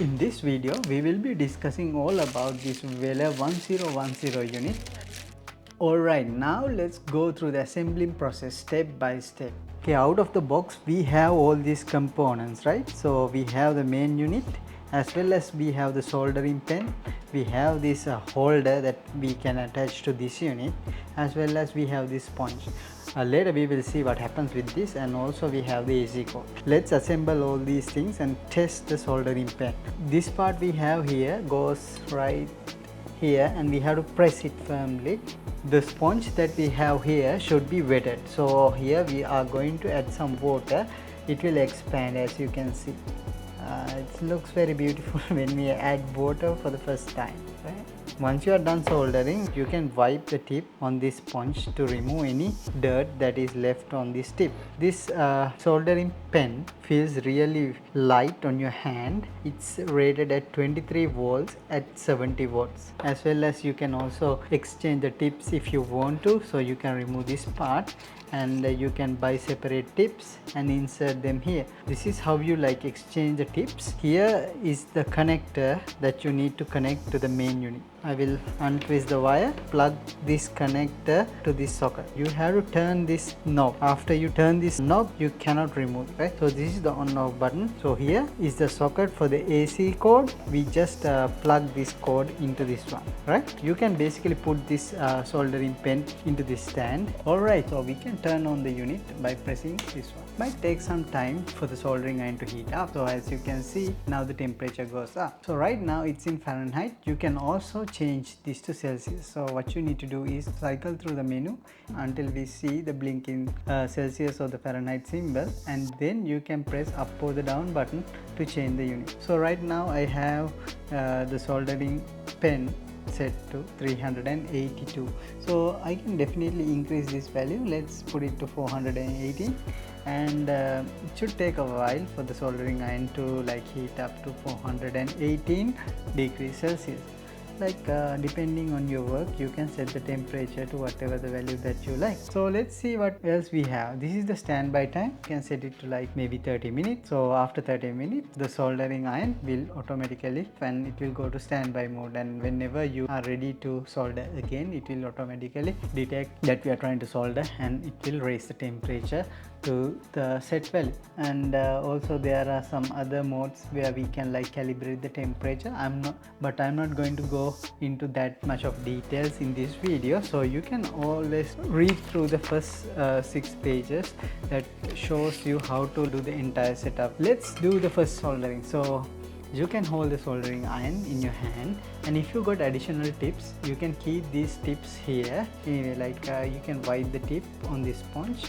In this video, we will be discussing all about this Weller 1010 unit. Alright, now let's go through the assembling process step by step. Okay, out of the box we have all these components, right? So we have the main unit, as well as we have the soldering pen. We have this holder that we can attach to this unit, as well as we have this sponge. Later we will see what happens with this, and also we have the AC cord. Let's assemble all these things and test the soldering pen. This part we have here goes right here, and we have to press it firmly. The sponge that we have here should be wetted, so here we are going to add some water. It will expand, as you can see. It looks very beautiful when we add water for the first time, right? Once you are done soldering, you can wipe the tip on this sponge to remove any dirt that is left on this tip. This soldering pen feels really light on your hand. It's rated at 23 volts at 70 watts. As well as you can also exchange the tips if you want to. So you can remove this part, and you can buy separate tips and insert them here. This is how you exchange the tips. Here is the connector that you need to connect to the main unit. I will untwist the wire, plug this connector to this socket. You have to turn this knob. After you turn this knob, you cannot remove it, right? So this is the on off button. So here is the socket for the AC cord. We just plug this cord into this one, right? You can basically put this soldering pen into this stand. Alright, so we can turn on the unit by pressing this one. Might take some time for the soldering iron to heat up. So as you can see, now the temperature goes up. So right now it's in Fahrenheit. You can also change this to Celsius. So what you need to do is cycle through the menu until we see the blinking Celsius or the Fahrenheit symbol, and then you can press up or the down button to change the unit. So right now I have the soldering pen set to 382. So I can definitely increase this value. Let's put it to 480, and it should take a while for the soldering iron to heat up to 418 degrees Celsius. Depending on your work, you can set the temperature to whatever the value that you like. So let's see what else we have. This is the standby time. You can set it to maybe 30 minutes. So after 30 minutes, the soldering iron will automatically, and it will go to standby mode, and whenever you are ready to solder again, it will automatically detect that we are trying to solder, and it will raise the temperature to the set value. And also there are some other modes where we can calibrate the temperature. I'm not going to go into that much of details in this video, so you can always read through the first 6 pages that shows you how to do the entire setup. Let's do the first soldering. So you can hold the soldering iron in your hand, and if you got additional tips, you can keep these tips here. Anyway, you can wipe the tip on this sponge.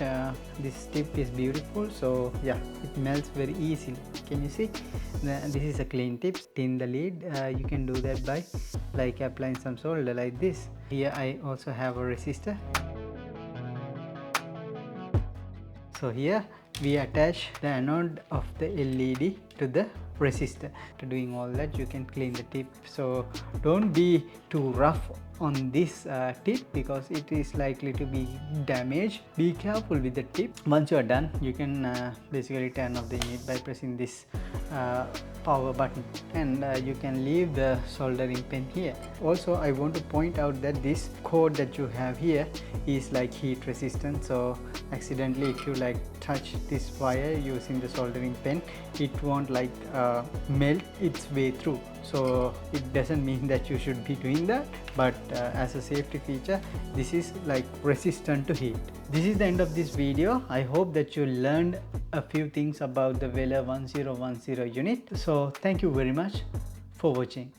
This tip is beautiful, so yeah, it melts very easily. Can you see? This is a clean tip. Tin the lid. You can do that by applying some solder like this. Here I also have a resistor. So here we attach the anode of the LED to the resistor. To doing all that, you can clean the tip. So don't be too rough on this tip, because it is likely to be damaged. Be careful with the tip. Once you are done, you can basically turn off the unit by pressing this power button, and you can leave the soldering pen here. Also, I want to point out that this cord that you have here is heat resistant, so accidentally if you touch this wire using the soldering pen, it won't melt its way through. So it doesn't mean that you should be doing that, but as a safety feature, this is resistant to heat. This is the end of this video. I hope that you learned a few things about the Weller 1010 unit. So thank you very much for watching.